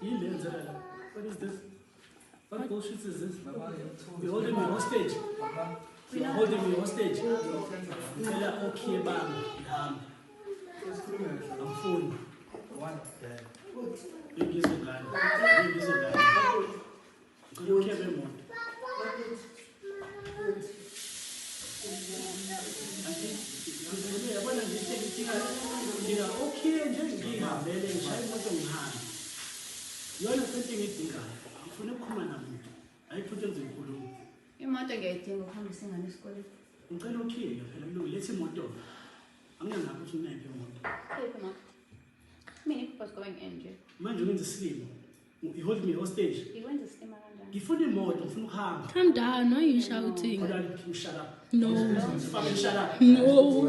What is this? What bullshit is this? You're holding me hostage. You're holding me hostage. Okay, bam. I'm full. You give it line. You give it line. You can't be more. Okay, just give her belly. You are not thinking it. If you don't come and I put it in Kulu. You might get him from the singing school. Okay, let's see motor. I'm going to have to make him. Many people going in. Man, you went to sleep. You hold me hostage. He went to sleep around. If you didn't motor, you harm. Calm down, why are you shouting? Shut up. No. Fucking shut up. No.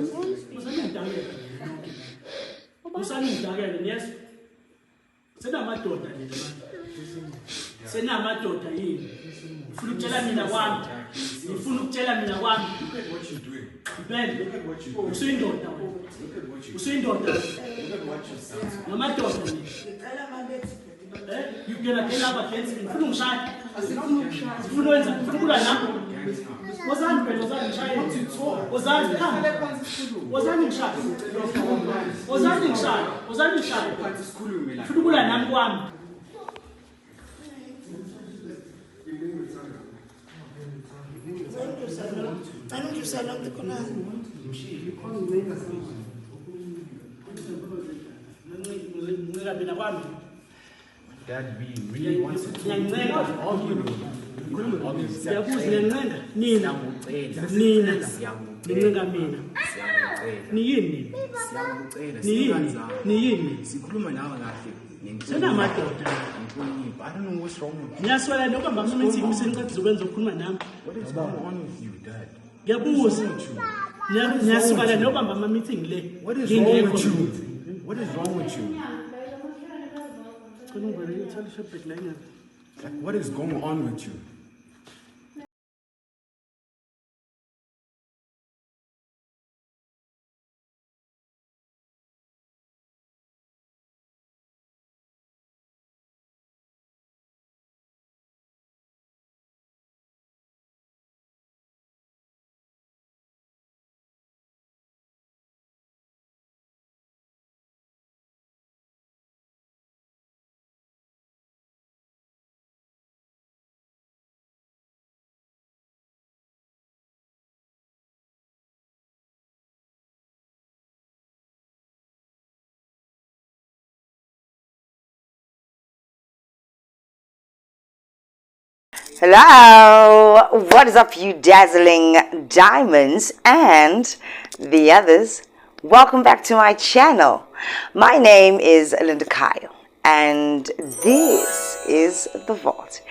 Yes. Sena madoda nje sena madoda yini ufuna ukutshela mina kwami ufuna ukutshela mina kwami What you doing? Ben Look at what you doing. usuyindoda wena Look at what you usuyindoda Look at what you sound. nomadoda nje you gonna get up against me ufuna ungishaya ufuna wenza ufuna kulwa nami wozani phela wozani ngishaya wozani khamba wozani ngishaya wozani ngishaya wozani ngishaya ufuna kulwa nami kwami Dad, we really want to argue. Sikhuluma nawe kahle. Senamadoda. I don't know what's wrong with you. Ngiyaswela lokho ngamameeting usenicacisa ukwenza ukukhuluma nami. What is going on with you, Dad? Ngiyabuza. Ngiyaswela nobamba ama-meeting le. What is wrong with you? What is wrong with you? Like, what is going on with you? Hello, what is up, you dazzling diamonds and the others? Welcome back to my channel. My name is Linda Kyle and this is The Vault.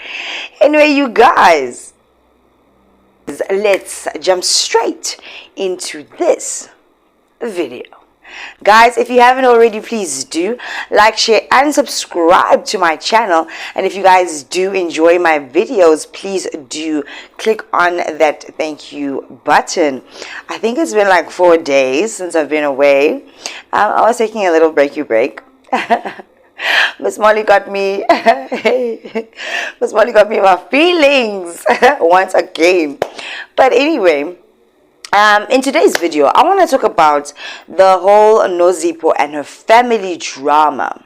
Anyway, you guys, let's jump straight into this video. Guys, if you haven't already, please do like, share and subscribe to my channel. And if you guys do enjoy my videos, please do click on that thank you button. I think it's been like 4 days since I've been away. I was taking a little break. Miss Molly got me Miss Molly got me my feelings once again. But anyway, in today's video, I want to talk about the whole Nozipho and her family drama,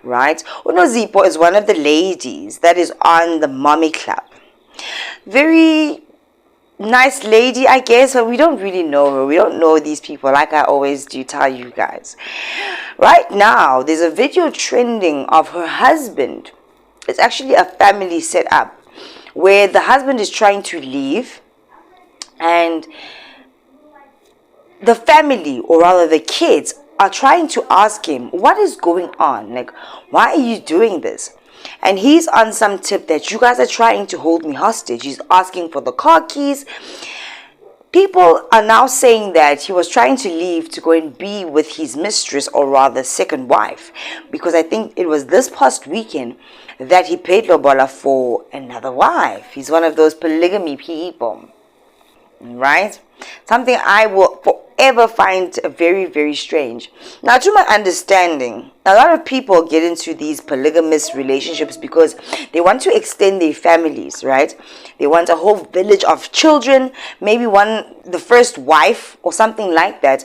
right? Nozipho is one of the ladies that is on the Mommy Club. Very nice lady, I guess, but we don't really know her. We don't know these people, like I always do tell you guys. Right now, there's a video trending of her husband. It's actually a family setup where the husband is trying to leave and the family, or rather the kids, are trying to ask him, what is going on? Like, why are you doing this? And he's on some tip that you guys are trying to hold me hostage. He's asking for the car keys. People are now saying that he was trying to leave to go and be with his mistress, or rather second wife, because I think it was this past weekend that he paid lobola for another wife. He's one of those polygamy people. right? Something I will forever find very, very strange. Now, to my understanding, a lot of people get into these polygamous relationships because they want to extend their families, right? They want a whole village of children. Maybe the first wife or something like that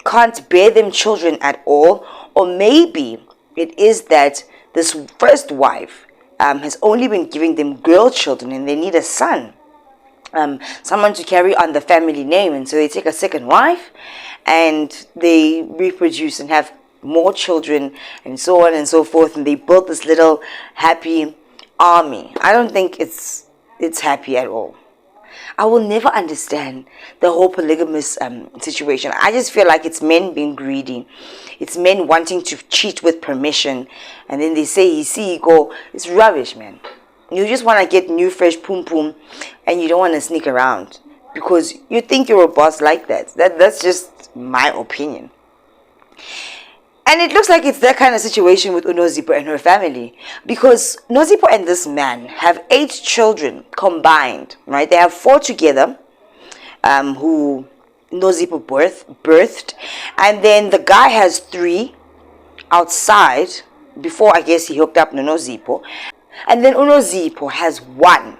can't bear them children at all. Or maybe it is that this first wife has only been giving them girl children and they need a son. Someone to carry on the family name, and so they take a second wife and they reproduce and have more children and so on and so forth, and they build this little happy army. I don't think it's happy at all. I will never understand the whole polygamous situation. I just feel like it's men being greedy. It's men wanting to cheat with permission, and then they say, "You see, go." It's rubbish, man. You just want to get new fresh pum pum and you don't want to sneak around because you think you're a boss like that. That's just my opinion. And it looks like it's that kind of situation with Nozipho and her family, because Nozipho and this man have 8 children combined, right? They have 4 together who Nozipho birthed, and then the guy has 3 outside before, I guess, he hooked up with Nozipho. And then Nozipho has 1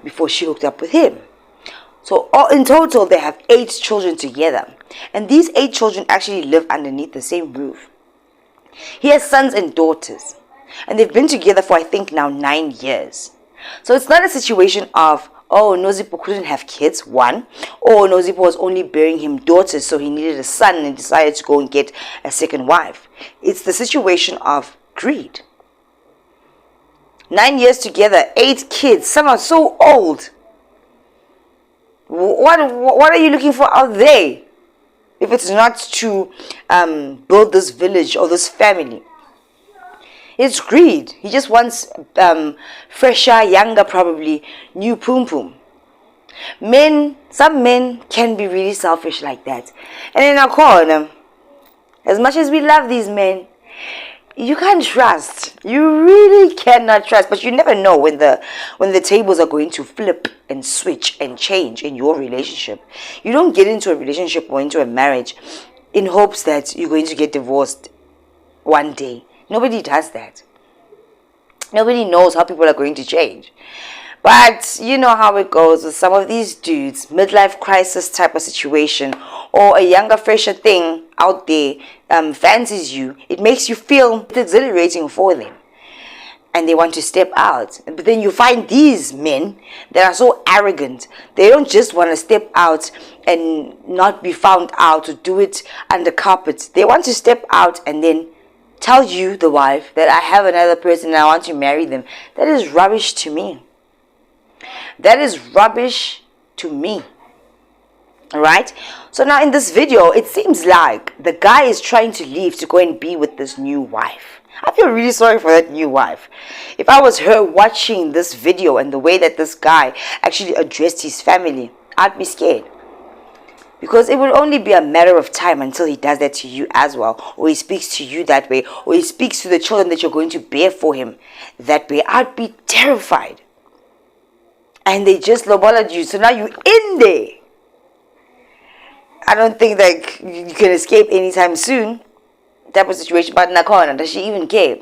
before she hooked up with him. So in total, they have 8 children together. And these 8 children actually live underneath the same roof. He has sons and daughters. And they've been together for, I think, now 9 years. So it's not a situation of, oh, Nozipho couldn't have kids, 1. Or Nozipho was only bearing him daughters, so he needed a son and decided to go and get a second wife. It's the situation of greed. 9 years together, 8 kids. Some are so old. What are you looking for out there? If it's not to build this village or this family. It's greed. He just wants fresher, younger, probably new pum pum. Some men can be really selfish like that. And in our corner, as much as we love these men, you can't trust. You really cannot trust. But you never know when the tables are going to flip and switch and change in your relationship. You don't get into a relationship or into a marriage in hopes that you're going to get divorced one day. Nobody does that. Nobody knows how people are going to change. But you know how it goes with some of these dudes, midlife crisis type of situation, or a younger, fresher thing out there fancies you. It makes you feel exhilarating for them. And they want to step out. But then you find these men that are so arrogant. They don't just want to step out and not be found out, or do it under carpet. They want to step out and then tell you, the wife, that I have another person and I want to marry them. That is rubbish to me. That is rubbish to me. Alright? So now in this video, it seems like the guy is trying to leave to go and be with this new wife. I feel really sorry for that new wife. If I was her watching this video and the way that this guy actually addressed his family, I'd be scared. Because it will only be a matter of time until he does that to you as well. Or he speaks to you that way. Or he speaks to the children that you're going to bear for him that way. I'd be terrified. And they just lowballed you. So now you're in there. I don't think that you can escape anytime soon. Type of situation. But Nakona, does she even care?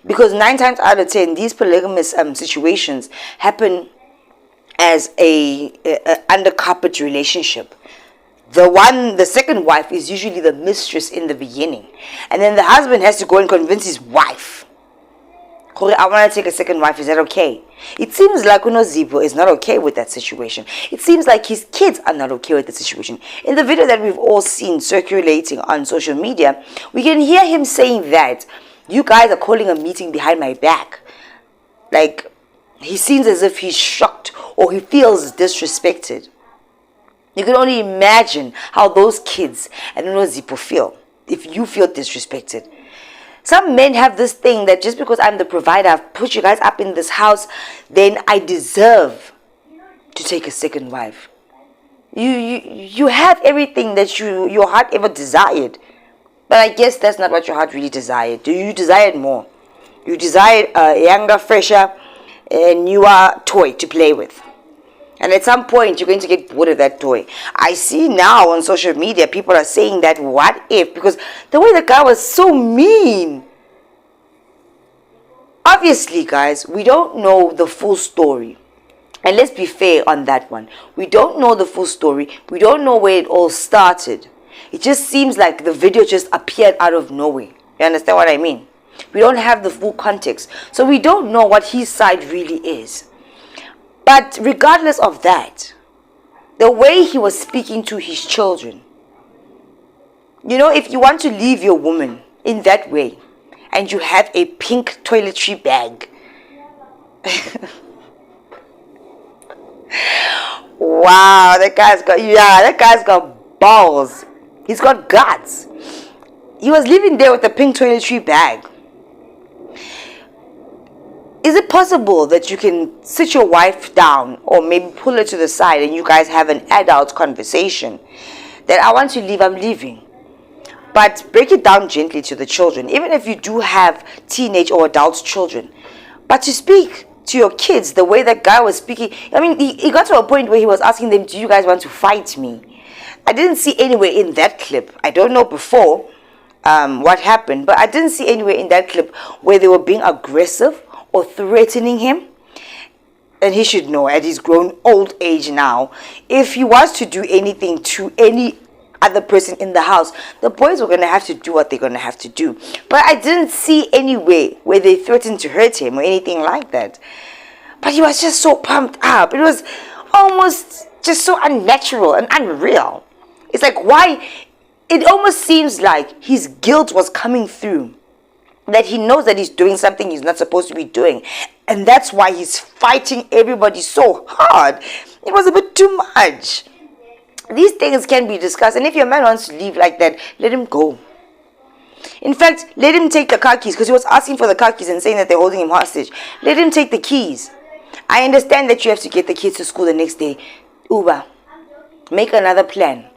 Because 9 times out of 10, these polygamous situations happen as a under carpet relationship. The second wife is usually the mistress in the beginning. And then the husband has to go and convince his wife. I want to take a second wife. Is that okay? It seems like Nozipho is not okay with that situation. It seems like his kids are not okay with the situation. In the video that we've all seen circulating on social media, we can hear him saying that you guys are calling a meeting behind my back. Like, he seems as if he's shocked or he feels disrespected. You can only imagine how those kids and Nozipho feel if you feel disrespected. Some men have this thing that just because I'm the provider, I've put you guys up in this house, then I deserve to take a second wife. You have everything that your heart ever desired. But I guess that's not what your heart really desired. You desired more. You desired a younger, fresher, newer toy to play with. And at some point, you're going to get bored of that toy. I see now on social media, people are saying that, what if? Because the way the guy was so mean. Obviously, guys, we don't know the full story. And let's be fair on that one. We don't know the full story. We don't know where it all started. It just seems like the video just appeared out of nowhere. You understand what I mean? We don't have the full context. So we don't know what his side really is. But regardless of that, the way he was speaking to his children, you know, if you want to leave your woman in that way, and you have a pink toiletry bag, wow, that guy's got balls. He's got guts. He was living there with a pink toiletry bag. Is it possible that you can sit your wife down or maybe pull her to the side and you guys have an adult conversation that I want to leave, I'm leaving? But break it down gently to the children, even if you do have teenage or adult children. But to speak to your kids the way that guy was speaking, I mean, he got to a point where he was asking them, do you guys want to fight me? I didn't see anywhere in that clip. I don't know before what happened, but I didn't see anywhere in that clip where they were being aggressive or threatening him. And he should know at his grown old age now, if he was to do anything to any other person in the house, the boys were going to have to do what they're going to have to do. But I didn't see any way where they threatened to hurt him or anything like that. But he was just so pumped up. It was almost just so unnatural and unreal. It's like, why? It almost seems like his guilt was coming through. That he knows that he's doing something he's not supposed to be doing. And that's why he's fighting everybody so hard. It was a bit too much. These things can be discussed. And if your man wants to leave like that, let him go. In fact, let him take the car keys. Because he was asking for the car keys and saying that they're holding him hostage. Let him take the keys. I understand that you have to get the kids to school the next day. Uber, make another plan.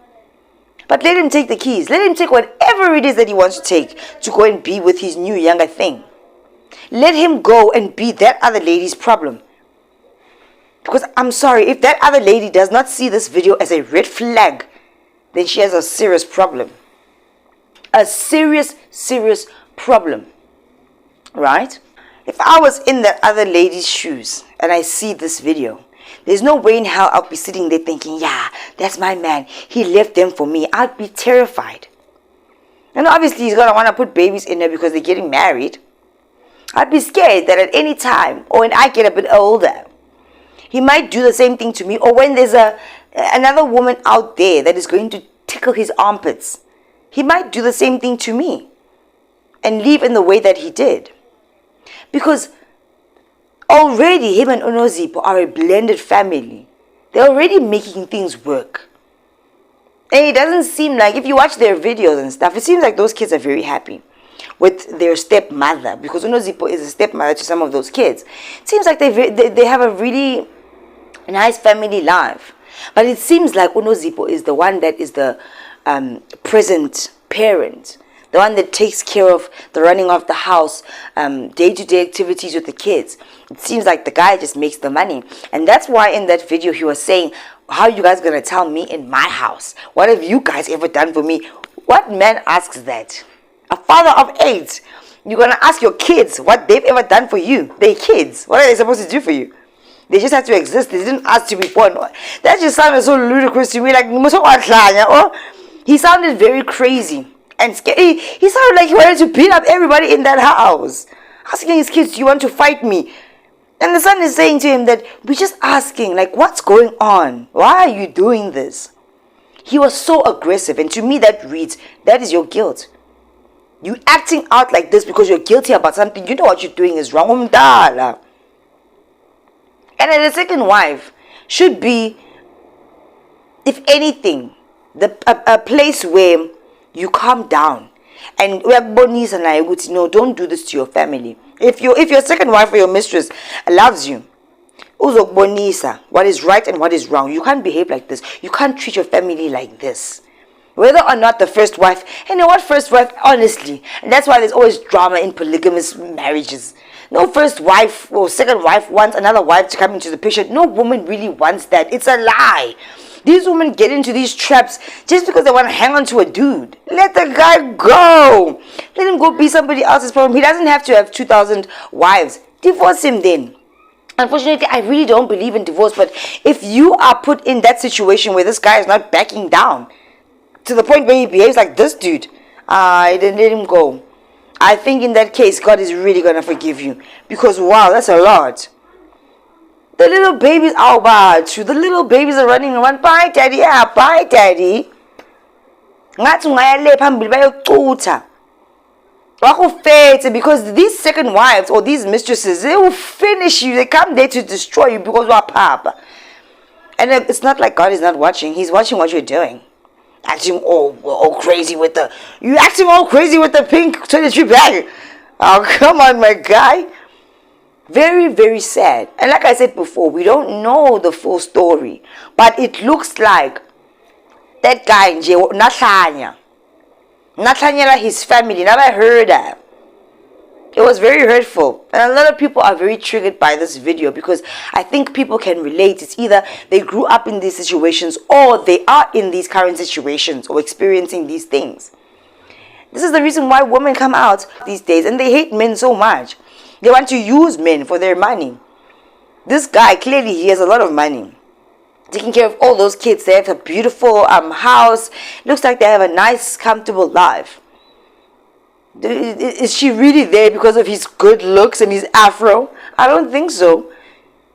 But let him take the keys. Let him take whatever it is that he wants to take to go and be with his new younger thing. Let him go and be that other lady's problem. Because I'm sorry, if that other lady does not see this video as a red flag, then she has a serious problem. A serious, serious problem. Right? If I was in that other lady's shoes and I see this video, there's no way in hell I'll be sitting there thinking, yeah, that's my man. He left them for me. I'd be terrified. And obviously he's going to want to put babies in there because they're getting married. I'd be scared that at any time, or when I get a bit older, he might do the same thing to me. Or when there's another woman out there that is going to tickle his armpits, he might do the same thing to me and leave in the way that he did. Because already him and Nozipho are a blended family. They're already making things work. And it doesn't seem like, if you watch their videos and stuff, it seems like those kids are very happy with their stepmother. Because Nozipho is a stepmother to some of those kids. It seems like they have a really nice family life. But it seems like Nozipho is the one that is the present parent. The one that takes care of the running of the house, day-to-day activities with the kids. It seems like the guy just makes the money. And that's why in that video he was saying, how are you guys going to tell me in my house? What have you guys ever done for me? What man asks that? A father of 8. You're going to ask your kids what they've ever done for you. They're kids. What are they supposed to do for you? They just have to exist. They didn't ask to be born. That just sounded so ludicrous to me. Like, he sounded very crazy and scary. He sounded like he wanted to beat up everybody in that house. Asking his kids, do you want to fight me? And the son is saying to him that we're just asking, like, what's going on? Why are you doing this? He was so aggressive. And to me that reads, that is your guilt. You acting out like this because you're guilty about something. You know what you're doing is wrong. And the second wife should be, if anything, a place where you calm down. And no, don't do this to your family. If your second wife or your mistress loves you, what is right and what is wrong. You can't behave like this. You can't treat your family like this. Whether or not the first wife, you know what, first wife, honestly, and that's why there's always drama in polygamous marriages. No first wife or second wife wants another wife to come into the picture. No woman really wants that. It's a lie. These women get into these traps just because they want to hang on to a dude. Let the guy go. Let him go be somebody else's problem. He doesn't have to have 2,000 wives. Divorce him then. Unfortunately, I really don't believe in divorce, but if you are put in that situation where this guy is not backing down to the point where he behaves like this dude, then let him go. I think in that case, God is really going to forgive you. Because, wow, that's a lot. The little babies, the little babies are running around. Bye, daddy. Yeah, bye, daddy. Because these second wives or these mistresses, they will finish you. They come there to destroy you because you are papa. And it's not like God is not watching. He's watching what you're doing. Acting all crazy with the... You acting all crazy with the pink toiletry bag. Oh, come on, my guy. Very, very sad. And like I said before, we don't know the full story. But it looks like that guy, Nathaniel, his family, never heard that. It was very hurtful. And a lot of people are very triggered by this video because I think people can relate. It's either they grew up in these situations or they are in these current situations or experiencing these things. This is the reason why women come out these days and they hate men so much. They want to use men for their money. This guy, clearly he has a lot of money. Taking care of all those kids. They have a beautiful house. Looks like they have a nice, comfortable life. Is she really there because of his good looks and his afro? I don't think so.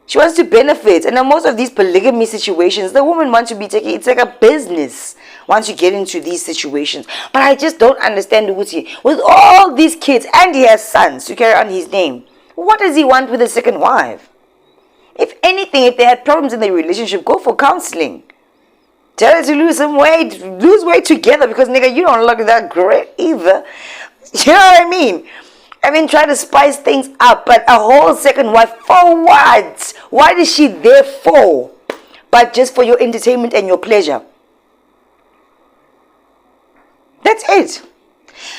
She wants to benefit. And in most of these polygamy situations, the woman wants to be taken. It's like a business once you get into these situations. But I just don't understand Uzi. With all these kids, and he has sons to carry on his name, what does he want with a second wife? If anything, if they had problems in their relationship, go for counseling. Tell her to lose some weight. Lose weight together because, nigga, you don't look that great either. You know what I mean? I mean, try to spice things up. But a whole second wife, for what? What is she there for? But just for your entertainment and your pleasure. That's it.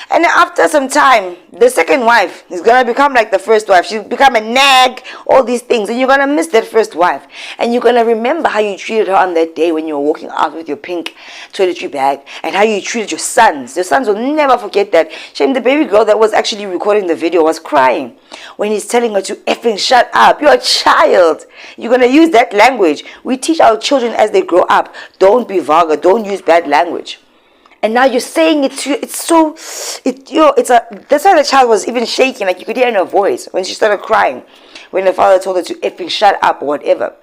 And after some time, the second wife is going to become like the first wife. She'll become a nag, all these things. And you're going to miss that first wife. And you're going to remember how you treated her on that day when you were walking out with your pink toiletry bag. And how you treated your sons. Your sons will never forget that. Shame the baby girl that was actually recording the video was crying when he's telling her to effing shut up. You're a child. You're going to use that language. We teach our children as they grow up. Don't be vulgar. Don't use bad language. And now you're saying it to you. That's why the child was even shaking. Like you could hear in her voice when she started crying. When the father told her to effing shut up or whatever.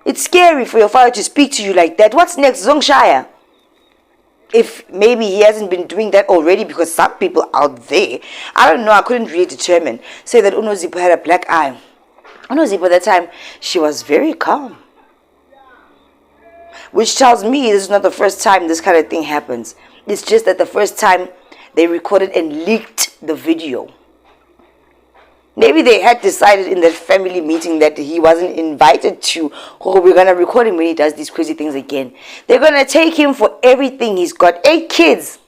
It's scary for your father to speak to you like that. What's next? Zongshaya. If maybe he hasn't been doing that already because some people out there, I don't know, I couldn't really determine, say that Nozipho had a black eye. Nozipho at that time, she was very calm. Which tells me this is not the first time this kind of thing happens. It's just that the first time they recorded and leaked the video. Maybe they had decided in that family meeting that he wasn't invited to. Oh, we're going to record him when he does these crazy things again. They're going to take him for everything. He's got 8 kids.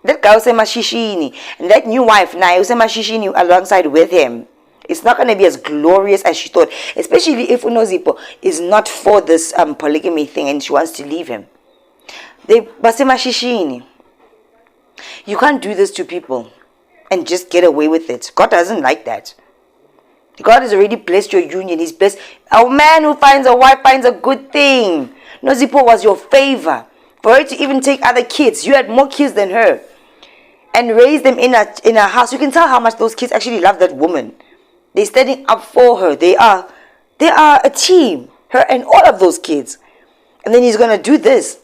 That guy was Mashishini. And that new wife, now, was Mashishini alongside with him. It's not going to be as glorious as she thought. Especially if Nozipho is not for this polygamy thing and she wants to leave him. You can't do this to people and just get away with it. God doesn't like that. God has already blessed your union. He's blessed. A man who finds a wife finds a good thing. Nozipho was your favor. For her to even take other kids. You had more kids than her. And raise them in a house. You can tell how much those kids actually love that woman. They're standing up for her. They are a team. Her and all of those kids. And then he's going to do this.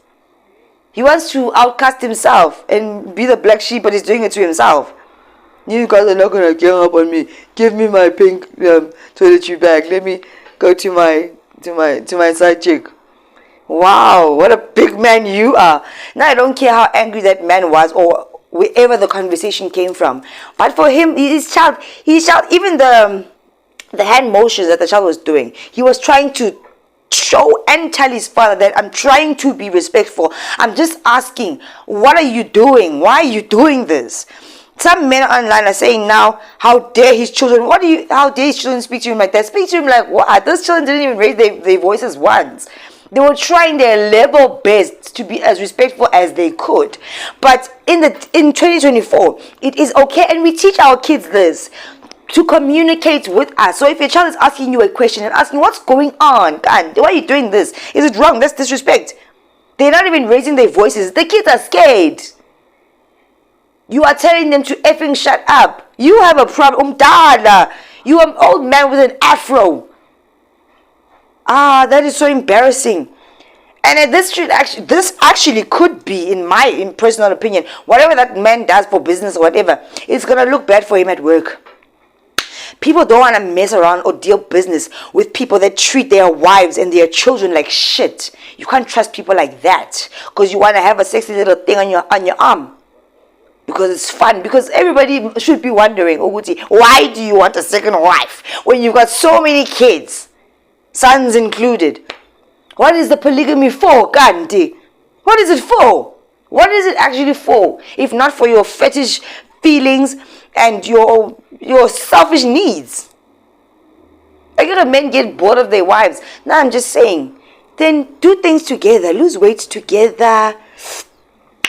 He wants to outcast himself and be the black sheep, but he's doing it to himself. You guys are not going to gang up on me. Give me my pink toiletry bag. Let me go to my side chick. Wow, what a big man you are. Now I don't care how angry that man was or wherever the conversation came from. But for him, his child, even the hand motions that the child was doing, he was trying to show and tell his father that I'm trying to be respectful. I'm just asking, what are you doing? Why are you doing this? Some men online are saying now, how dare his children, how dare his children speak to him like that? Speak to him like what? Those children didn't even raise their voices once. They were trying their level best to be as respectful as they could. But in 2024, it is okay, and we teach our kids this, to communicate with us. So if your child is asking you a question and asking, what's going on? God, why are you doing this? Is it wrong? That's disrespect. They're not even raising their voices. The kids are scared. You are telling them to effing shut up. You have a problem. You are an old man with an afro. That is so embarrassing. And this actually could be, in my personal opinion, whatever that man does for business or whatever, it's going to look bad for him at work. People don't want to mess around or deal business with people that treat their wives and their children like shit. You can't trust people like that because you want to have a sexy little thing on your arm. Because it's fun. Because everybody should be wondering, Oguti, why do you want a second wife when you've got so many kids, sons included? What is the polygamy for, Gandhi? What is it for? What is it actually for? If not for your fetish feelings and your selfish needs. I get men get bored of their wives. Now I'm just saying, then do things together. Lose weight together.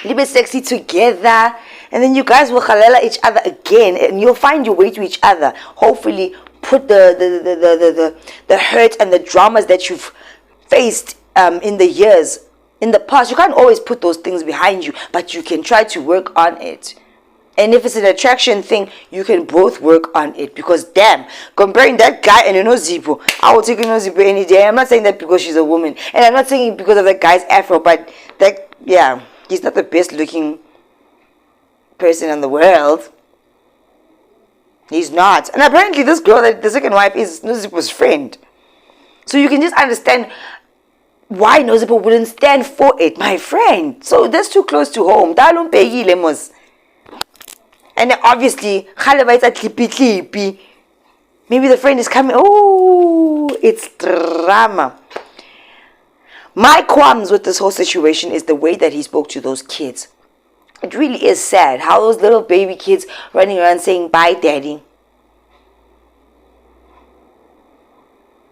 Live sexy together. And then you guys will halala each other again. And you'll find your way to each other. Hopefully put the hurt and the dramas that you've faced in the years, in the past. You can't always put those things behind you. But you can try to work on it. And if it's an attraction thing, you can both work on it. Because damn, comparing that guy and Nozipho, I will take Nozipho any day. I'm not saying that because she's a woman. And I'm not saying it because of that guy's afro. But that, yeah, he's not the best looking person in the world. He's not. And apparently this girl, the second wife, is Nozipho's friend. So you can just understand why Nozipho wouldn't stand for it. My friend. So that's too close to home. And then obviously, maybe the friend is coming. Oh, it's drama. My qualms with this whole situation is the way that he spoke to those kids. It really is sad how those little baby kids running around saying, bye, daddy.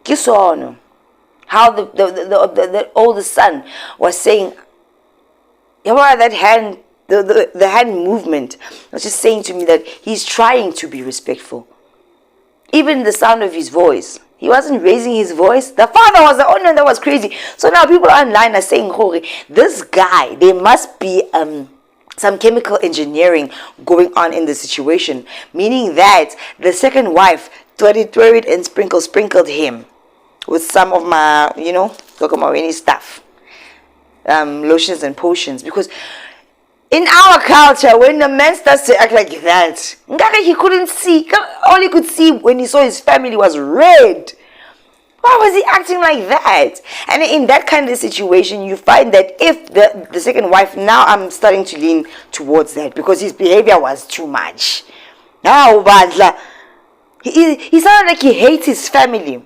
Kisono. How the oldest son was saying, that hand. The hand movement was just saying to me that he's trying to be respectful. Even the sound of his voice. He wasn't raising his voice. The father was the only one that was crazy. So now people online are saying, this guy, there must be some chemical engineering going on in the situation. Meaning that the second wife twirled and sprinkled him with some of my, any stuff. Lotions and potions. Because in our culture, when a man starts to act like that, he couldn't see. All he could see when he saw his family was red. Why was he acting like that? And in that kind of situation, you find that if the second wife, now I'm starting to lean towards that because his behavior was too much. Now, he sounded like he hates his family.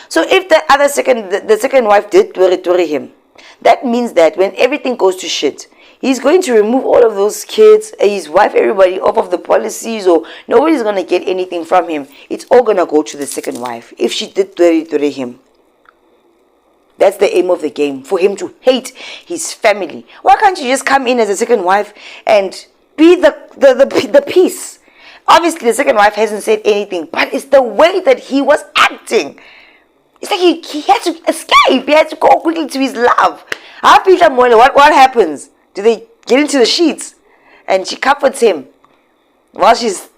So if the second wife did worry him, that means that when everything goes to shit, he's going to remove all of those kids, his wife, everybody off of the policies, or nobody's going to get anything from him. It's all going to go to the second wife if she did to him. That's the aim of the game, for him to hate his family. Why can't you just come in as a second wife and be the peace? Obviously, the second wife hasn't said anything, but it's the way that he was acting. It's like he had to escape. He had to go quickly to his love. What happens? Do they get into the sheets? And she comforts him while she's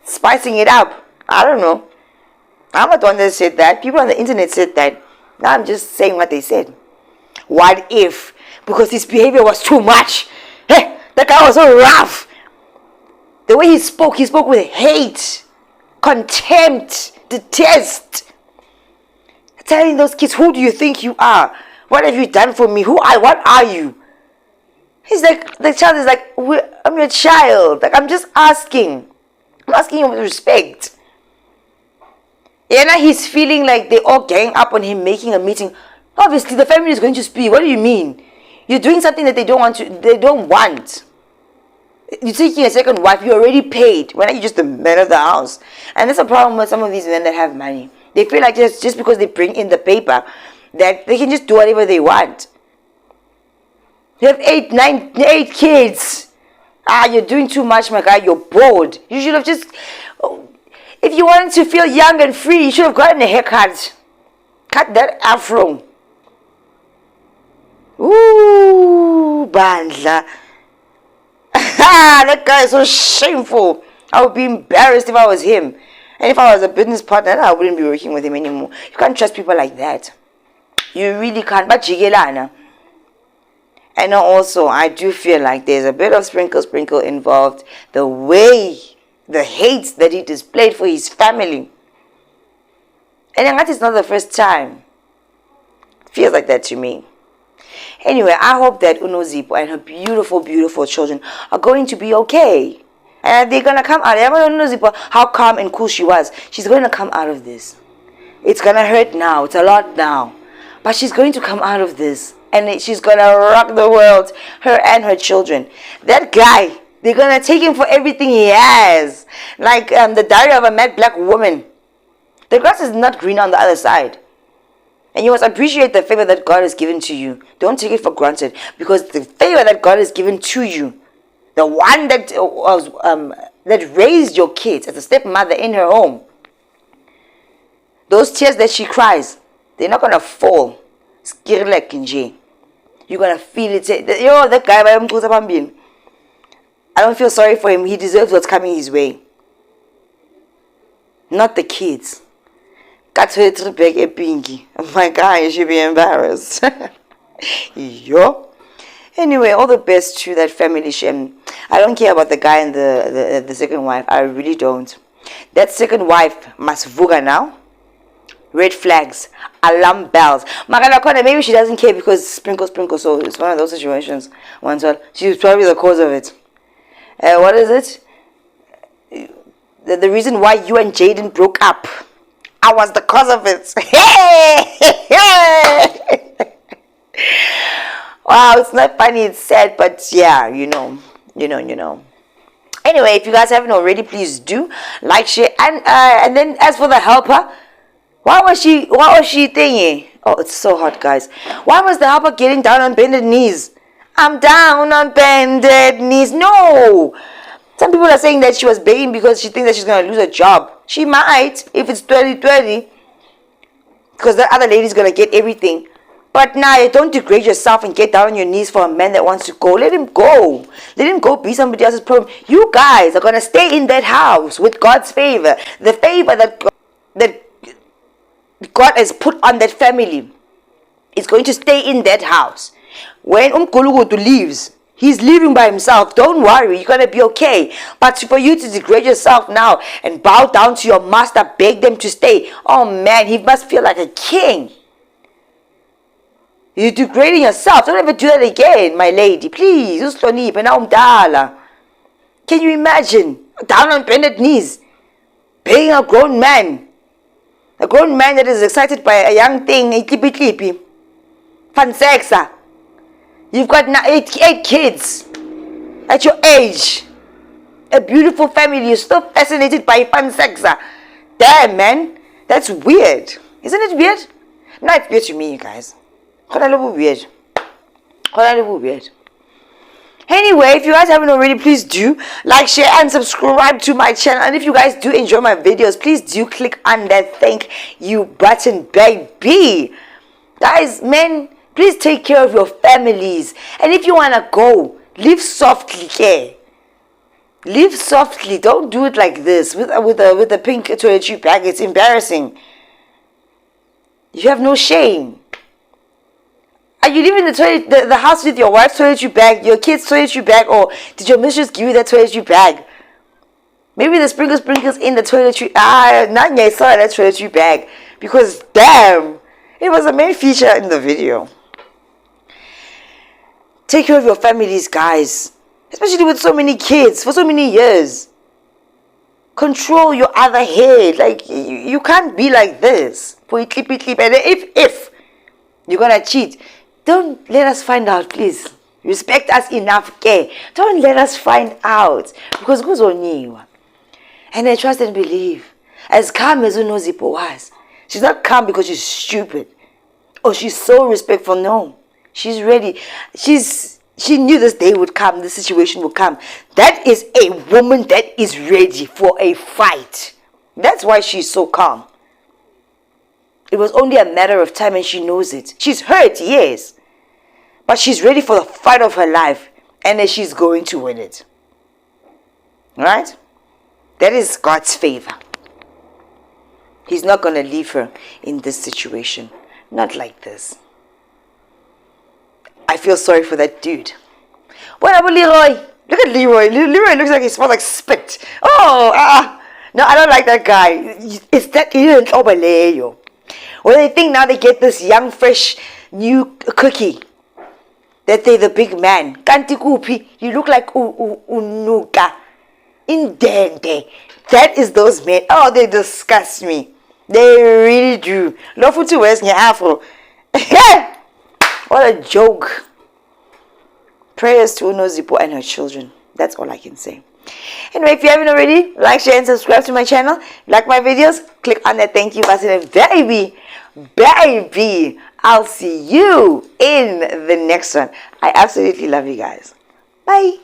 spicing it up. I don't know. I'm not the one that said that. People on the internet said that. Now I'm just saying what they said. What if? Because his behavior was too much. Hey, that guy was so rough. The way he spoke with hate, contempt, detest. Telling those kids, who do you think you are? What have you done for me? What are you? He's like, the child is like, I'm your child. Like, I'm just asking. I'm asking you with respect. Yeah, now he's feeling like they all gang up on him making a meeting. Obviously, the family is going to speak. What do you mean? You're doing something that they don't want. You're taking a second wife, you're already paid. Why are you just the man of the house? And that's a problem with some of these men that have money. They feel like just because they bring in the paper, that they can just do whatever they want. You have 8 kids. You're doing too much, my guy. You're bored. You should have just... If you wanted to feel young and free, you should have gotten a haircut. Cut that afro. Ooh, Bandla. That guy is so shameful. I would be embarrassed if I was him. And if I was a business partner, I wouldn't be working with him anymore. You can't trust people like that. You really can't. But jigelana. And also, I do feel like there's a bit of sprinkle involved. The way, the hate that he displayed for his family. And that is not the first time. It feels like that to me. Anyway, I hope that Nozipho and her beautiful, beautiful children are going to be okay. And they're going to come out. I don't know Nozipho, how calm and cool she was. She's going to come out of this. It's going to hurt now. It's a lot now. But she's going to come out of this. And she's going to rock the world. Her and her children. That guy, they're going to take him for everything he has. Like the Diary of a Mad Black Woman. The grass is not green on the other side. And you must appreciate the favor that God has given to you. Don't take it for granted. Because the favor that God has given to you, the one that was that raised your kids as a stepmother in her home, those tears that she cries, they're not going to fall. You're going to feel it. Yo, that guy, I don't feel sorry for him. He deserves what's coming his way. Not the kids. Got her to beg a pinky. My guy, you should be embarrassed. Yo. Anyway, all the best to that family. I don't care about the guy and the second wife. I really don't. That second wife must vuga now. Red flags, alarm bells. Maybe she doesn't care because sprinkle. So it's one of those situations. She's probably the cause of it. What is it? The reason why you and Jaden broke up. I was the cause of it. Wow, it's not funny, it's sad, but yeah, you know. Anyway, if you guys haven't already, please do like, share, and then as for the helper, what was she thinking? Oh, it's so hot, guys. Why was the helper getting down on bended knees? I'm down on bended knees. No. Some people are saying that she was begging because she thinks that she's going to lose her job. She might, if it's 2020. Because that other lady's going to get everything. But now, don't degrade yourself and get down on your knees for a man that wants to go. Let him go. Let him go be somebody else's problem. You guys are going to stay in that house with God's favor. The favor that God has put on that family is going to stay in that house. When Umkulugutu leaves, he's leaving by himself. Don't worry, you're going to be okay. But for you to degrade yourself now and bow down to your master, beg them to stay. Oh man, he must feel like a king. You're degrading yourself. Don't ever do that again, my lady. Please. Can you imagine? Down on bended knees. Begging a grown man. A grown man that is excited by a young thing. Fun sexa. You've got now 8 kids at your age. A beautiful family. You're still fascinated by fun sexa. Damn, man. That's weird. Isn't it weird? No, it's weird to me, you guys. Quite a little weird. Anyway, if you guys haven't already, please do like, share, and subscribe to my channel. And if you guys do enjoy my videos, please do click on that thank you button, baby. Guys, men, please take care of your families. And if you want to go, live softly, okay? Live softly. Don't do it like this with a pink toiletry bag. It's embarrassing. You have no shame. Are you leaving the house with your wife's toiletry bag, your kid's toiletry bag, or did your mistress give you that toiletry bag? Maybe the sprinkles in the toiletry. Nanya saw that toiletry bag because damn, it was a main feature in the video. Take care of your families, guys, especially with so many kids for so many years. Control your other head. Like you can't be like this. And if you're gonna cheat, don't let us find out, please. Respect us enough, okay? Don't let us find out. Because kuzoniwa. And I trust and believe. As calm as Nozipho was. She's not calm because she's stupid. Or she's so respectful. No. She's ready. She knew this day would come. This situation would come. That is a woman that is ready for a fight. That's why she's so calm. It was only a matter of time and she knows it. She's hurt, yes. But she's ready for the fight of her life. And then she's going to win it. Right? That is God's favor. He's not going to leave her in this situation. Not like this. I feel sorry for that dude. What about Leroy? Look at Leroy. Leroy looks like he smells like spit. Oh, no, I don't like that guy. It's that overlay. Well, they think now they get this young, fresh, new cookie. That they're the big man. Kanti kupi, you look like unuka. Indende. That is those men. Oh, they disgust me. They really do. Lofutu wears nye afro. What a joke. Prayers to Nozipho and her children. That's all I can say. Anyway, if you haven't already, like, share, and subscribe to my channel. Like my videos, click on that thank you button. And baby, I'll see you in the next one. I absolutely love you guys. Bye.